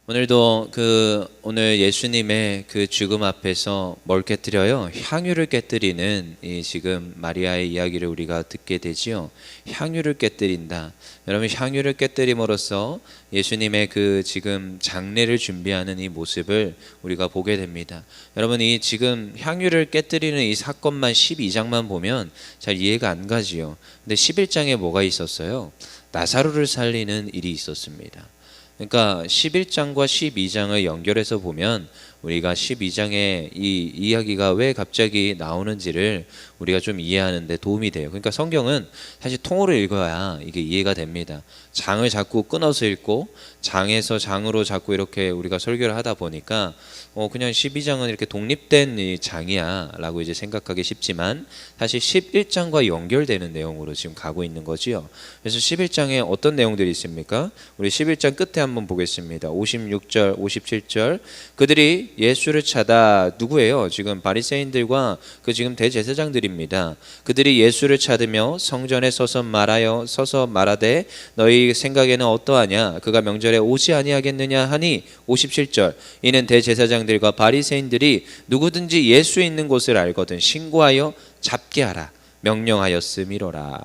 오늘도 오늘 예수님의 그 죽음 앞에서 뭘 깨뜨려요? 향유를 깨뜨리는 이 지금 마리아의 이야기를 우리가 듣게 되지요. 향유를 깨뜨린다. 여러분, 향유를 깨뜨림으로써 예수님의 그 지금 장례를 준비하는 이 모습을 우리가 보게 됩니다. 여러분, 이 지금 향유를 깨뜨리는 이 사건만 12장만 보면 잘 이해가 안 가지요. 근데 11장에 뭐가 있었어요? 나사로를 살리는 일이 있었습니다. 그러니까 11장과 12장을 연결해서 보면 우리가 12장의 이 이야기가 왜 갑자기 나오는지를 우리가 좀 이해하는 데 도움이 돼요. 그러니까 성경은 사실 통으로 읽어야 이게 이해가 됩니다. 장을 자꾸 끊어서 읽고 장에서 장으로 자꾸 이렇게 우리가 설교를 하다 보니까 그냥 12장은 이렇게 독립된 이 장이야 라고 이제 생각하기 쉽지만 사실 11장과 연결되는 내용으로 지금 가고 있는 거지요. 그래서 11장에 어떤 내용들이 있습니까? 우리 11장 끝에 한번 보겠습니다. 56절 57절 그들이 예수를 찾아, 누구예요? 지금 바리새인들과 그 지금 대제사장들입니다. 그들이 예수를 찾으며 성전에 서서 말하되 너희 생각에는 어떠하냐? 그가 명절에 오지 아니하겠느냐 하니 57절 이는 대제사장들과 바리새인들이 누구든지 예수 있는 곳을 알거든 신고하여 잡게 하라 명령하였음이로라.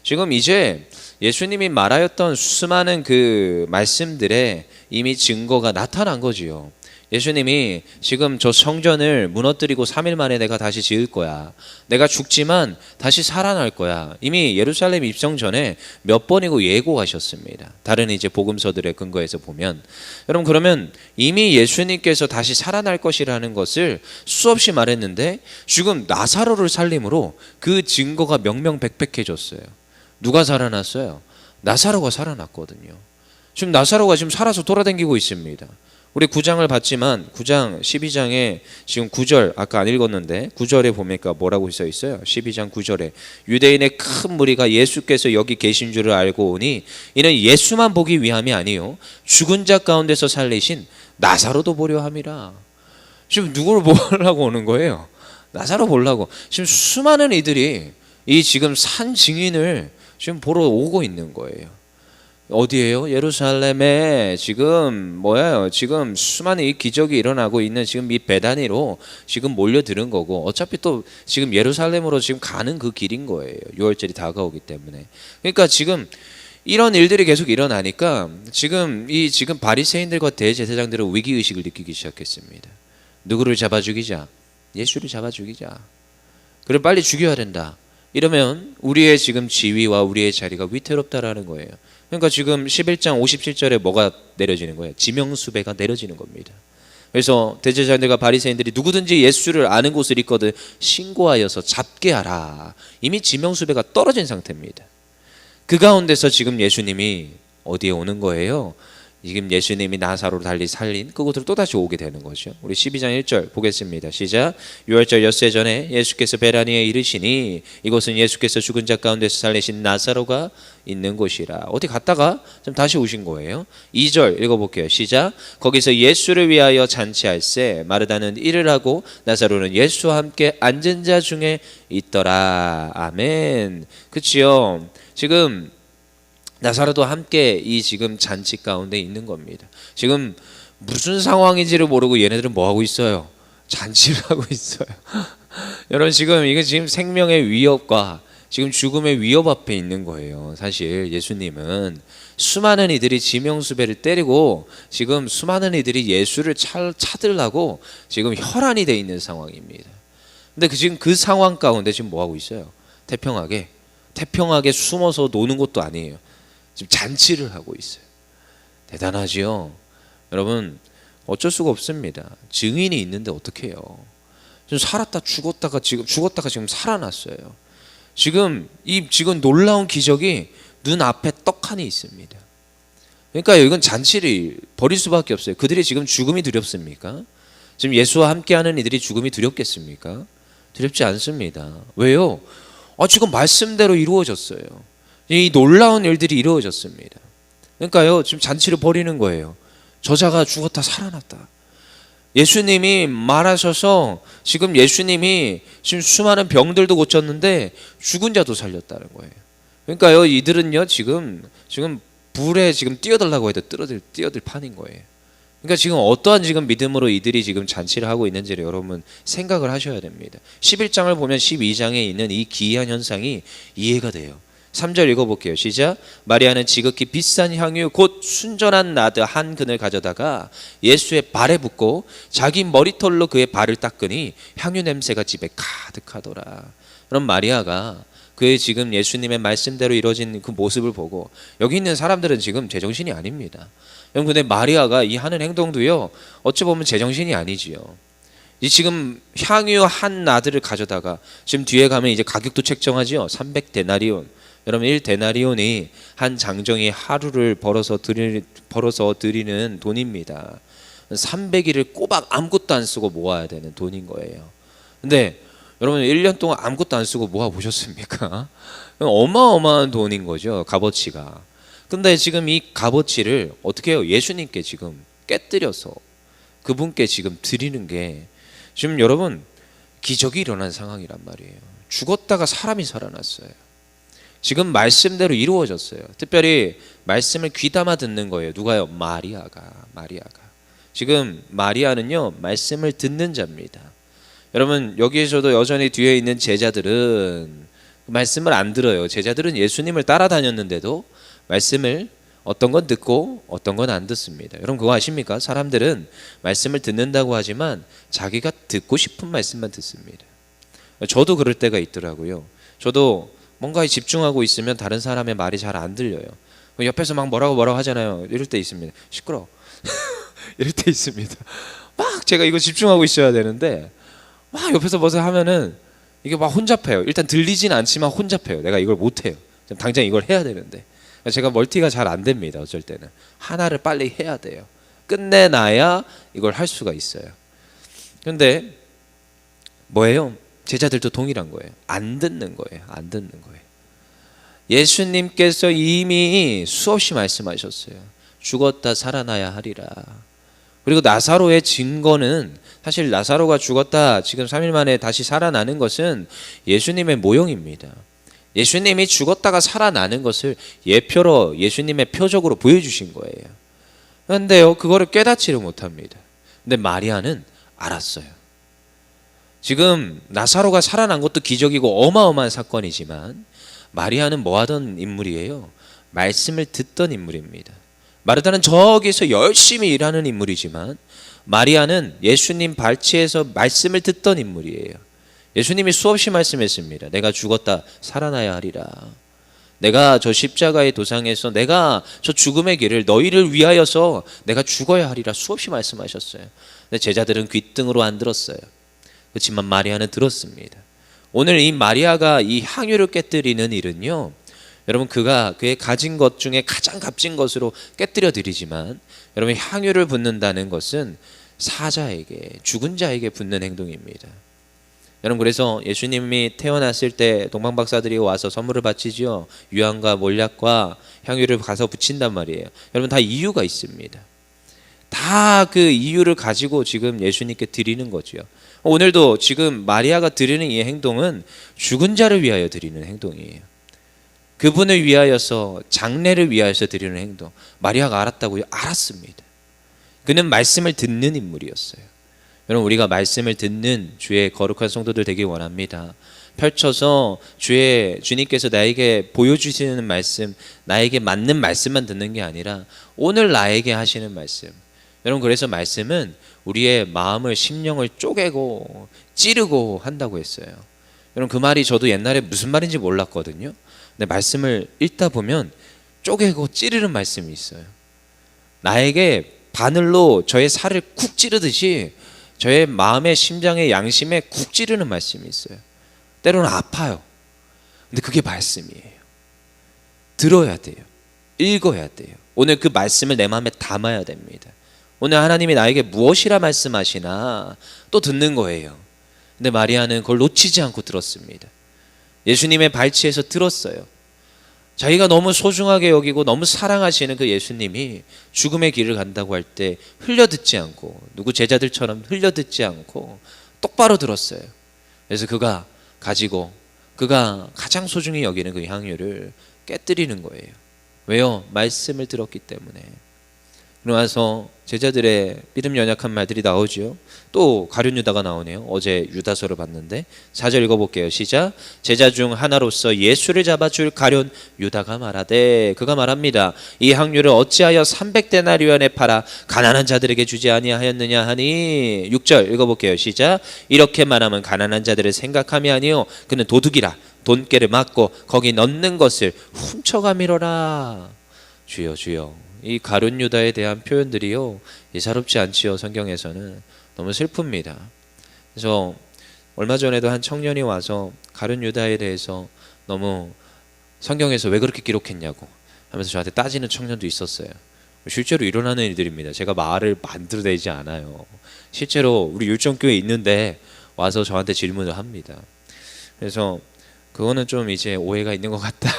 지금 이제 예수님이 말하였던 수많은 그 말씀들에 이미 증거가 나타난 거지요. 예수님이 지금 저 성전을 무너뜨리고 3일 만에 내가 다시 지을 거야. 내가 죽지만 다시 살아날 거야. 이미 예루살렘 입성 전에 몇 번이고 예고하셨습니다. 다른 이제 복음서들의 근거에서 보면, 여러분, 그러면 이미 예수님께서 다시 살아날 것이라는 것을 수없이 말했는데 지금 나사로를 살림으로 그 증거가 명명백백해졌어요. 누가 살아났어요? 나사로가 살아났거든요. 지금 나사로가 지금 살아서 돌아다니고 있습니다. 우리 9장을 봤지만 9장 12장에 지금 9절 아까 안 읽었는데 9절에 보니까 뭐라고 써 있어요? 12장 9절에 유대인의 큰 무리가 예수께서 여기 계신 줄을 알고 오니 이는 예수만 보기 위함이 아니요 죽은 자 가운데서 살리신 나사로도 보려 함이라. 지금 누구를 보려고 오는 거예요? 나사로 보려고. 지금 수많은 이들이 이 지금 산 증인을 지금 보러 오고 있는 거예요. 어디예요? 예루살렘에 지금 지금 수많은 이 기적이 일어나고 있는 지금 이 베다니로 지금 몰려드는 거고, 어차피 또 지금 예루살렘으로 지금 가는 그 길인 거예요. 6월절이 다가오기 때문에. 그러니까 지금 이런 일들이 계속 일어나니까 지금 바리새인들과 대제사장들은 위기 의식을 느끼기 시작했습니다. 누구를 잡아 죽이자? 예수를 잡아 죽이자. 그럼 빨리 죽여야 된다. 이러면 우리의 지금 지위와 우리의 자리가 위태롭다라는 거예요. 그러니까 지금 11장 57절에 뭐가 내려지는 거예요? 지명수배가 내려지는 겁니다. 그래서 대제사장들과 바리새인들이 누구든지 예수를 아는 곳을 있거든 신고하여서 잡게 하라. 이미 지명수배가 떨어진 상태입니다. 그 가운데서 지금 예수님이 어디에 오는 거예요? 지금 예수님이 나사로를 달리 살린 그곳으로 또다시 오게 되는 거죠. 우리 12장 1절 보겠습니다. 시작. 6월절 엿새 전에 예수께서 베라니에 이르시니 이곳은 예수께서 죽은 자 가운데서 살리신 나사로가 있는 곳이라. 어디 갔다가 좀 다시 오신 거예요. 2절 읽어볼게요. 시작. 거기서 예수를 위하여 잔치할세 마르다는 일을 하고 나사로는 예수와 함께 앉은 자 중에 있더라. 아멘. 그치요. 지금 나사로도 함께 이 지금 잔치 가운데 있는 겁니다. 지금 무슨 상황인지를 모르고 얘네들은 뭐 하고 있어요? 잔치를 하고 있어요. 여러분, 지금 이게 지금 생명의 위협과 지금 죽음의 위협 앞에 있는 거예요. 사실 예수님은 수많은 이들이 지명수배를 때리고 지금 수많은 이들이 예수를 찾으려고 지금 혈안이 돼 있는 상황입니다. 근데 지금 그 상황 가운데 지금 뭐 하고 있어요? 태평하게 숨어서 노는 것도 아니에요. 지금 잔치를 하고 있어요. 대단하지요. 여러분, 어쩔 수가 없습니다. 증인이 있는데 어떻게 해요? 지금 죽었다가 지금 살아났어요. 지금 놀라운 기적이 눈앞에 떡하니 있습니다. 그러니까 이건 잔치를 벌일 수밖에 없어요. 그들이 지금 죽음이 두렵습니까? 지금 예수와 함께하는 이들이 죽음이 두렵겠습니까? 두렵지 않습니다. 왜요? 지금 말씀대로 이루어졌어요. 이 놀라운 일들이 이루어졌습니다. 그러니까요, 지금 잔치를 벌이는 거예요. 저자가 죽었다 살아났다. 예수님이 말하셔서 지금 예수님이 지금 수많은 병들도 고쳤는데 죽은 자도 살렸다는 거예요. 그러니까요, 이들은요 지금 불에 지금 뛰어들라고 해도 뛰어들 판인 거예요. 그러니까 지금 어떠한 지금 믿음으로 이들이 지금 잔치를 하고 있는지를 여러분 생각을 하셔야 됩니다. 11장을 보면 12장에 있는 이 기이한 현상이 이해가 돼요. 3절 읽어볼게요. 시작. 마리아는 지극히 비싼 향유 곧 순전한 나드 한 근을 가져다가 예수의 발에 붓고 자기 머리털로 그의 발을 닦으니 향유 냄새가 집에 가득하더라. 그럼 마리아가 그의 지금 예수님의 말씀대로 이루어진 그 모습을 보고 여기 있는 사람들은 지금 제정신이 아닙니다. 여러분, 근데 마리아가 이 하는 행동도요, 어찌 보면 제정신이 아니지요. 이 지금 향유 한 나드를 가져다가 지금 뒤에 가면 이제 가격도 책정하지요. 300데나리온. 여러분, 1데나리온이 한 장정이 하루를 벌어서 드리는 돈입니다. 300일을 꼬박 아무것도 안 쓰고 모아야 되는 돈인 거예요. 근데 여러분, 1년 동안 아무것도 안 쓰고 모아 보셨습니까? 어마어마한 돈인 거죠, 값어치가. 근데 지금 이 값어치를 어떻게 해요? 예수님께 지금 깨뜨려서 그분께 지금 드리는 게 지금 여러분 기적이 일어난 상황이란 말이에요. 죽었다가 사람이 살아났어요. 지금 말씀대로 이루어졌어요. 특별히 말씀을 귀담아 듣는 거예요. 누가요? 마리아가. 지금 마리아는요, 말씀을 듣는 자입니다. 여러분, 여기에서도 여전히 뒤에 있는 제자들은 말씀을 안 들어요. 제자들은 예수님을 따라다녔는데도 말씀을 어떤 건 듣고 어떤 건 안 듣습니다. 여러분, 그거 아십니까? 사람들은 말씀을 듣는다고 하지만 자기가 듣고 싶은 말씀만 듣습니다. 저도 그럴 때가 있더라고요. 저도 뭔가에 집중하고 있으면 다른 사람의 말이 잘 안 들려요. 옆에서 막 뭐라고 하잖아요. 이럴 때 있습니다. 시끄러워. 이럴 때 있습니다. 막 제가 이거 집중하고 있어야 되는데 막 옆에서 뭐서 하면은 이게 막 혼잡해요. 일단 들리진 않지만 혼잡해요. 내가 이걸 못해요. 당장 이걸 해야 되는데 제가 멀티가 잘 안 됩니다. 어쩔 때는 하나를 빨리 해야 돼요. 끝내놔야 이걸 할 수가 있어요. 그런데 뭐예요? 제자들도 동일한 거예요. 안 듣는 거예요. 예수님께서 이미 수없이 말씀하셨어요. 죽었다 살아나야 하리라. 그리고 나사로의 증거는 사실 나사로가 죽었다 지금 3일 만에 다시 살아나는 것은 예수님의 모형입니다. 예수님이 죽었다가 살아나는 것을 예표로 예수님의 표적으로 보여주신 거예요. 그런데요, 그거를 깨닫지를 못합니다. 근데 마리아는 알았어요. 지금 나사로가 살아난 것도 기적이고 어마어마한 사건이지만 마리아는 뭐 하던 인물이에요? 말씀을 듣던 인물입니다. 마르다는 저기서 열심히 일하는 인물이지만 마리아는 예수님 발치에서 말씀을 듣던 인물이에요. 예수님이 수없이 말씀했습니다. 내가 죽었다 살아나야 하리라. 내가 저 십자가의 도상에서 내가 저 죽음의 길을 너희를 위하여서 내가 죽어야 하리라 수없이 말씀하셨어요. 근데 제자들은 귓등으로 안 들었어요. 그렇지만 마리아는 들었습니다. 오늘 이 마리아가 이 향유를 깨뜨리는 일은요, 여러분 그의 가진 것 중에 가장 값진 것으로 깨뜨려 드리지만 여러분 향유를 붓는다는 것은 사자에게, 죽은 자에게 붓는 행동입니다. 여러분, 그래서 예수님이 태어났을 때 동방박사들이 와서 선물을 바치지요. 유황과 몰약과 향유를 가서 붙인단 말이에요. 여러분, 다 이유가 있습니다. 다 그 이유를 가지고 지금 예수님께 드리는 거죠. 오늘도 지금 마리아가 드리는 이 행동은 죽은 자를 위하여 드리는 행동이에요. 그분을 위하여서, 장례를 위하여서 드리는 행동. 마리아가 알았다고요? 알았습니다. 그는 말씀을 듣는 인물이었어요. 여러분, 우리가 말씀을 듣는 주의 거룩한 성도들 되길 원합니다. 펼쳐서 주님께서 나에게 보여주시는 말씀, 나에게 맞는 말씀만 듣는 게 아니라 오늘 나에게 하시는 말씀. 여러분, 그래서 말씀은 우리의 마음을, 심령을 쪼개고 찌르고 한다고 했어요. 여러분, 그 말이 저도 옛날에 무슨 말인지 몰랐거든요. 근데 말씀을 읽다 보면 쪼개고 찌르는 말씀이 있어요. 나에게 바늘로 저의 살을 쿡 찌르듯이 저의 마음의, 심장의, 양심에 쿡 찌르는 말씀이 있어요. 때로는 아파요. 근데 그게 말씀이에요. 들어야 돼요. 읽어야 돼요. 오늘 그 말씀을 내 마음에 담아야 됩니다. 오늘 하나님이 나에게 무엇이라 말씀하시나 또 듣는 거예요. 근데 마리아는 그걸 놓치지 않고 들었습니다. 예수님의 발치에서 들었어요. 자기가 너무 소중하게 여기고 너무 사랑하시는 그 예수님이 죽음의 길을 간다고 할 때 흘려듣지 않고, 누구 제자들처럼 흘려듣지 않고 똑바로 들었어요. 그래서 그가 가장 소중히 여기는 그 향유를 깨뜨리는 거예요. 왜요? 말씀을 들었기 때문에. 그러면서 제자들의 믿음 연약한 말들이 나오죠. 또 가룟 유다가 나오네요. 어제 유다서를 봤는데 4절 읽어볼게요. 시작. 제자 중 하나로서 예수를 잡아줄 가룟 유다가 말하되, 그가 말합니다. 이 향유를 어찌하여 300데나리온에 팔아 가난한 자들에게 주지 아니하였느냐 하니. 6절 읽어볼게요. 시작. 이렇게 말하면 가난한 자들을 생각함이 아니요 그는 도둑이라. 돈깨를 맞고 거기 넣는 것을 훔쳐가미로라. 주여 주여. 이 가룟 유다에 대한 표현들이요 예사롭지 않지요. 성경에서는 너무 슬픕니다. 그래서 얼마 전에도 한 청년이 와서 가룟 유다에 대해서 너무 성경에서 왜 그렇게 기록했냐고 하면서 저한테 따지는 청년도 있었어요. 실제로 일어나는 일들입니다. 제가 말을 만들어내지 않아요. 실제로 우리 율정교회에 있는데 와서 저한테 질문을 합니다. 그래서 그거는 좀 이제 오해가 있는 것 같다.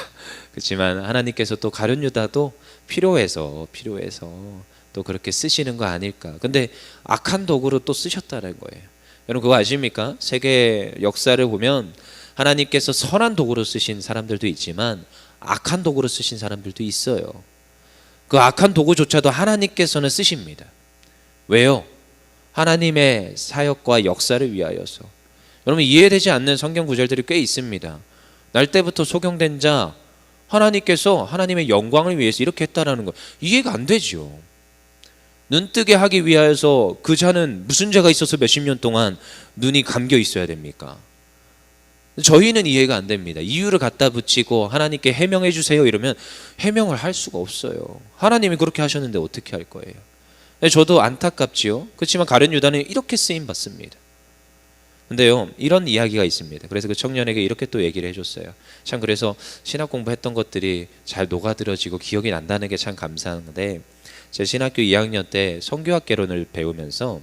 그렇지만 하나님께서 또 가룟 유다도 필요해서 또 그렇게 쓰시는 거 아닐까. 근데 악한 도구로 또 쓰셨다는 거예요. 여러분 그거 아십니까? 세계 역사를 보면 하나님께서 선한 도구로 쓰신 사람들도 있지만 악한 도구로 쓰신 사람들도 있어요. 그 악한 도구조차도 하나님께서는 쓰십니다. 왜요? 하나님의 사역과 역사를 위하여서. 여러분 이해되지 않는 성경 구절들이 꽤 있습니다. 날 때부터 소경된 자 하나님께서 하나님의 영광을 위해서 이렇게 했다라는 거 이해가 안 되죠. 눈뜨게 하기 위하여서 그 자는 무슨 죄가 있어서 몇십 년 동안 눈이 감겨 있어야 됩니까? 저희는 이해가 안 됩니다. 이유를 갖다 붙이고 하나님께 해명해 주세요 이러면 해명을 할 수가 없어요. 하나님이 그렇게 하셨는데 어떻게 할 거예요? 저도 안타깝지요. 그렇지만 가룟 유다는 이렇게 쓰임 받습니다. 근데요 이런 이야기가 있습니다. 그래서 그 청년에게 이렇게 또 얘기를 해줬어요. 참 그래서 신학 공부했던 것들이 잘 녹아들어지고 기억이 난다는 게 참 감사한데, 제 신학교 2학년 때 성교학개론을 배우면서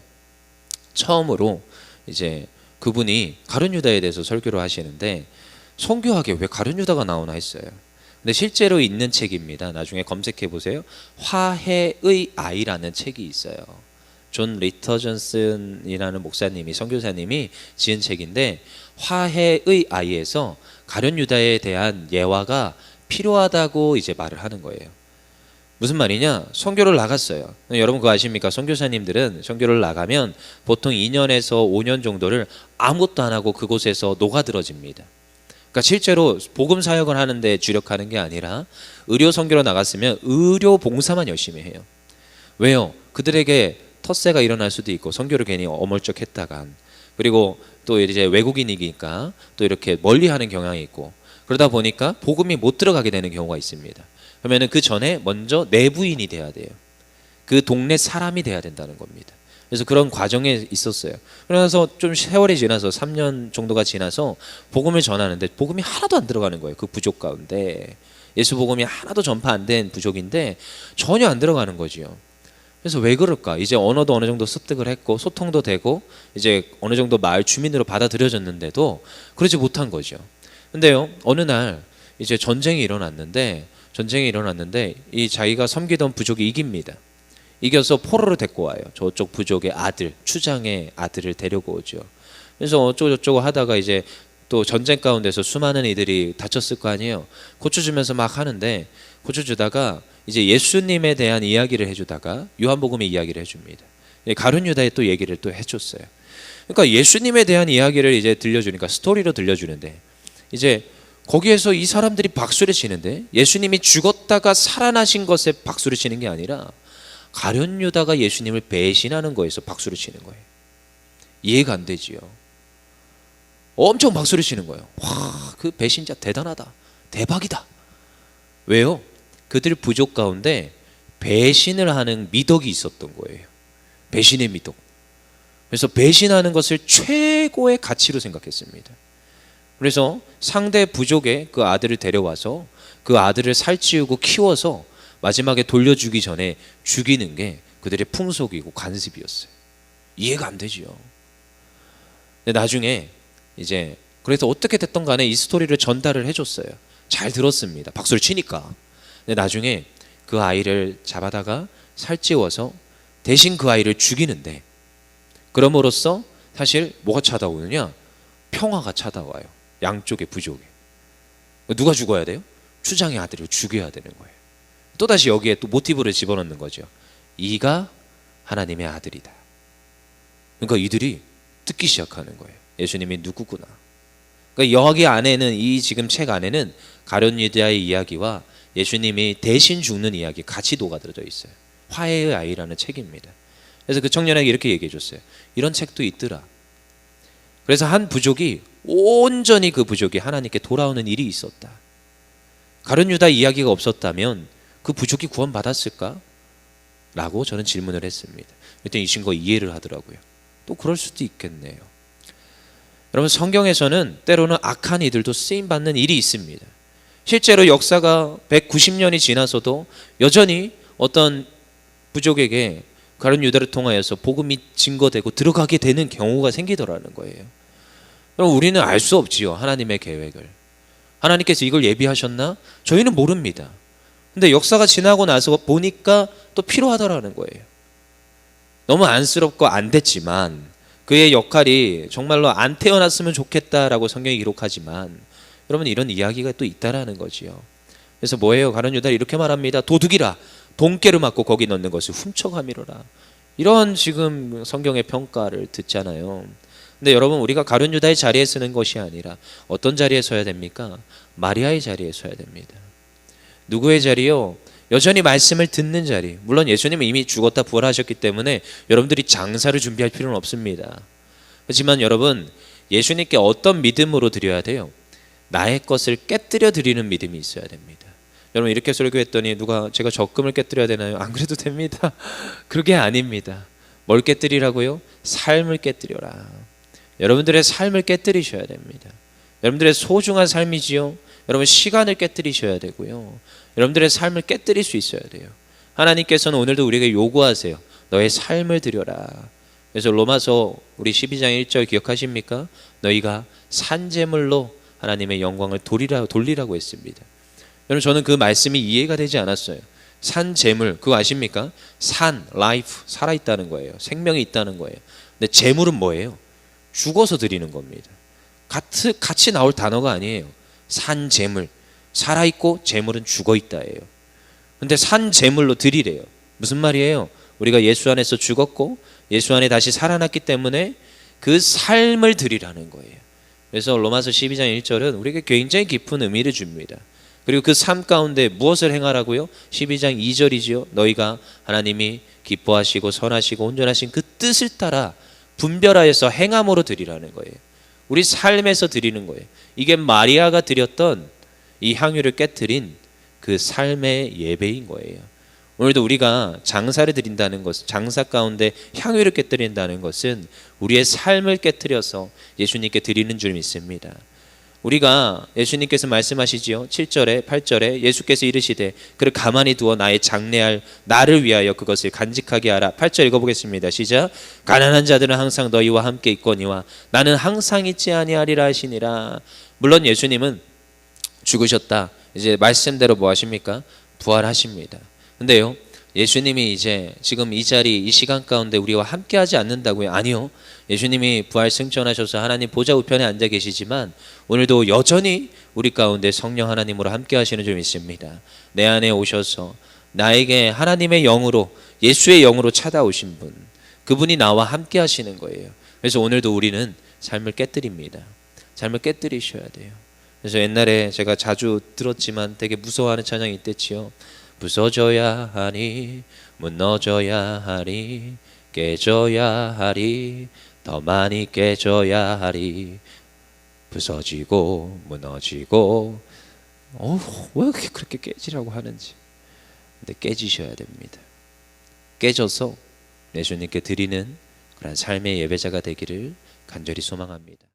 처음으로 이제 그분이 가룟 유다에 대해서 설교를 하시는데 성교학에 왜 가룟 유다가 나오나 했어요. 근데 실제로 있는 책입니다. 나중에 검색해 보세요. 화해의 아이라는 책이 있어요. 존 리터전슨이라는 목사님이 선교사님이 지은 책인데 화해의 아이에서 가룟 유다에 대한 예화가 필요하다고 이제 말을 하는 거예요. 무슨 말이냐? 선교를 나갔어요. 여러분 그거 아십니까? 선교사님들은 선교를 나가면 보통 2년에서 5년 정도를 아무것도 안 하고 그곳에서 녹아들어집니다. 그러니까 실제로 복음 사역을 하는데 주력하는 게 아니라 의료 선교로 나갔으면 의료 봉사만 열심히 해요. 왜요? 그들에게 텃세가 일어날 수도 있고 선교를 괜히 어물쩍했다간, 그리고 또 이제 외국인이니까 또 이렇게 멀리하는 경향이 있고, 그러다 보니까 복음이 못 들어가게 되는 경우가 있습니다. 그러면은 그 전에 먼저 내부인이 돼야 돼요. 그 동네 사람이 돼야 된다는 겁니다. 그래서 그런 과정에 있었어요. 그래서 좀 세월이 지나서 3년 정도가 지나서 복음을 전하는데 복음이 하나도 안 들어가는 거예요. 그 부족 가운데 예수 복음이 하나도 전파 안 된 부족인데 전혀 안 들어가는 거지요. 그래서 왜 그럴까? 이제 언어도 어느 정도 습득을 했고 소통도 되고 이제 어느 정도 마을 주민으로 받아들여졌는데도 그러지 못한 거죠. 근데요 어느 날 이제 전쟁이 일어났는데 이 자기가 섬기던 부족이 이깁니다. 이겨서 포로로 데리고 와요. 저쪽 부족의 아들, 추장의 아들을 데리고 오죠. 그래서 어쩌고저쩌고 하다가 이제 또 전쟁 가운데서 수많은 이들이 다쳤을 거 아니에요. 고쳐 주면서 막 하는데 고쳐 주다가 이제 예수님에 대한 이야기를 해주다가 요한복음의 이야기를 해줍니다. 가룟 유다의 또 얘기를 또 해줬어요. 그러니까 예수님에 대한 이야기를 이제 들려주니까 스토리로 들려주는데 이제 거기에서 이 사람들이 박수를 치는데 예수님이 죽었다가 살아나신 것에 박수를 치는 게 아니라 가룟 유다가 예수님을 배신하는 거에서 박수를 치는 거예요. 이해가 안 되지요. 엄청 박수를 치는 거예요. 와, 그 배신자 대단하다. 대박이다. 왜요? 그들 부족 가운데 배신을 하는 미덕이 있었던 거예요. 배신의 미덕. 그래서 배신하는 것을 최고의 가치로 생각했습니다. 그래서 상대 부족의 그 아들을 데려와서 그 아들을 살찌우고 키워서 마지막에 돌려주기 전에 죽이는 게 그들의 풍속이고 관습이었어요. 이해가 안 되지요. 근데 나중에 이제 그래서 어떻게 됐던 간에 이 스토리를 전달을 해줬어요. 잘 들었습니다. 박수를 치니까. 근데 나중에 그 아이를 잡아다가 살찌워서 대신 그 아이를 죽이는데, 그럼으로써 사실 뭐가 찾아오느냐? 평화가 찾아와요. 양쪽의 부족에. 누가 죽어야 돼요? 추장의 아들을 죽여야 되는 거예요. 또다시 여기에 또 모티브를 집어넣는 거죠. 이가 하나님의 아들이다. 그러니까 이들이 듣기 시작하는 거예요. 예수님이 누구구나. 그러니까 여기 안에는, 이 지금 책 안에는 가룟 유다의 이야기와 예수님이 대신 죽는 이야기 같이 녹아들어져 있어요. 화해의 아이라는 책입니다. 그래서 그 청년에게 이렇게 얘기해 줬어요. 이런 책도 있더라. 그래서 한 부족이 온전히 그 부족이 하나님께 돌아오는 일이 있었다. 가룟 유다 이야기가 없었다면 그 부족이 구원받았을까? 라고 저는 질문을 했습니다. 그랬더니 이 친구가 이해를 하더라고요. 또 그럴 수도 있겠네요. 여러분, 성경에서는 때로는 악한 이들도 쓰임받는 일이 있습니다. 실제로 역사가 190년이 지나서도 여전히 어떤 부족에게 가룟 유다를 통하여서 복음이 증거되고 들어가게 되는 경우가 생기더라는 거예요. 그럼 우리는 알 수 없지요, 하나님의 계획을. 하나님께서 이걸 예비하셨나? 저희는 모릅니다. 근데 역사가 지나고 나서 보니까 또 필요하더라는 거예요. 너무 안쓰럽고 안 됐지만 그의 역할이 정말로 안 태어났으면 좋겠다라고 성경이 기록하지만 여러분, 이런 이야기가 또 있다라는 거지요. 그래서 뭐예요? 가룟 유다를 이렇게 말합니다. 도둑이라 돈깨를 맞고 거기 넣는 것을 훔쳐가미로라. 이런 지금 성경의 평가를 듣잖아요. 근데 여러분, 우리가 가룟 유다의 자리에 서는 것이 아니라 어떤 자리에 서야 됩니까? 마리아의 자리에 서야 됩니다. 누구의 자리요? 여전히 말씀을 듣는 자리. 물론 예수님은 이미 죽었다 부활하셨기 때문에 여러분들이 장사를 준비할 필요는 없습니다. 하지만 여러분, 예수님께 어떤 믿음으로 드려야 돼요? 나의 것을 깨뜨려 드리는 믿음이 있어야 됩니다. 여러분, 이렇게 설교했더니 누가 제가 적금을 깨뜨려야 되나요? 안 그래도 됩니다. 그게 아닙니다. 뭘 깨뜨리라고요? 삶을 깨뜨려라. 여러분들의 삶을 깨뜨리셔야 됩니다. 여러분들의 소중한 삶이지요. 여러분, 시간을 깨뜨리셔야 되고요. 여러분들의 삶을 깨뜨릴 수 있어야 돼요. 하나님께서는 오늘도 우리에게 요구하세요. 너의 삶을 드려라. 그래서 로마서 우리 12장 1절 기억하십니까? 너희가 산제물로 하나님의 영광을 돌리라고 했습니다. 여러분, 저는 그 말씀이 이해가 되지 않았어요. 산제물, 그거 아십니까? 산, 라이프, 살아있다는 거예요. 생명이 있다는 거예요. 근데 제물은 뭐예요? 죽어서 드리는 겁니다. 같이 나올 단어가 아니에요. 산제물, 살아있고 제물은 죽어있다예요. 근데 산제물로 드리래요. 무슨 말이에요? 우리가 예수 안에서 죽었고 예수 안에 다시 살아났기 때문에 그 삶을 드리라는 거예요. 그래서 로마서 12장 1절은 우리에게 굉장히 깊은 의미를 줍니다. 그리고 그 삶 가운데 무엇을 행하라고요? 12장 2절이지요. 너희가 하나님이 기뻐하시고 선하시고 온전하신 그 뜻을 따라 분별하여서 행함으로 드리라는 거예요. 우리 삶에서 드리는 거예요. 이게 마리아가 드렸던 이 향유를 깨뜨린 그 삶의 예배인 거예요. 오늘도 우리가 장사를 드린다는 것, 장사 가운데 향유를 깨뜨린다는 것은 우리의 삶을 깨뜨려서 예수님께 드리는 줄 믿습니다. 우리가 예수님께서 말씀하시지요. 7절에 8절에 예수께서 이르시되 그를 가만히 두어 나의 장래할 나를 위하여 그것을 간직하게 하라. 8절 읽어보겠습니다. 시작. 가난한 자들은 항상 너희와 함께 있거니와 나는 항상 있지 아니하리라 하시니라. 물론 예수님은 죽으셨다. 이제 말씀대로 뭐 하십니까? 부활하십니다. 근데요, 예수님이 이제 지금 이 자리, 이 시간 가운데 우리와 함께 하지 않는다고요? 아니요. 예수님이 부활 승천하셔서 하나님 보좌 우편에 앉아 계시지만 오늘도 여전히 우리 가운데 성령 하나님으로 함께 하시는 줄 믿습니다. 내 안에 오셔서 나에게 하나님의 영으로, 예수의 영으로 찾아오신 분, 그분이 나와 함께 하시는 거예요. 그래서 오늘도 우리는 삶을 깨뜨립니다. 삶을 깨뜨리셔야 돼요. 그래서 옛날에 제가 자주 들었지만 되게 무서워하는 찬양이 있댔지요. 부서져야 하니 무너져야 하니 깨져야 하리 더 많이 깨져야 하리 부서지고 무너지고 왜 그렇게 깨지라고 하는지. 근데 깨지셔야 됩니다. 깨져서 예수님께 드리는 그런 삶의 예배자가 되기를 간절히 소망합니다.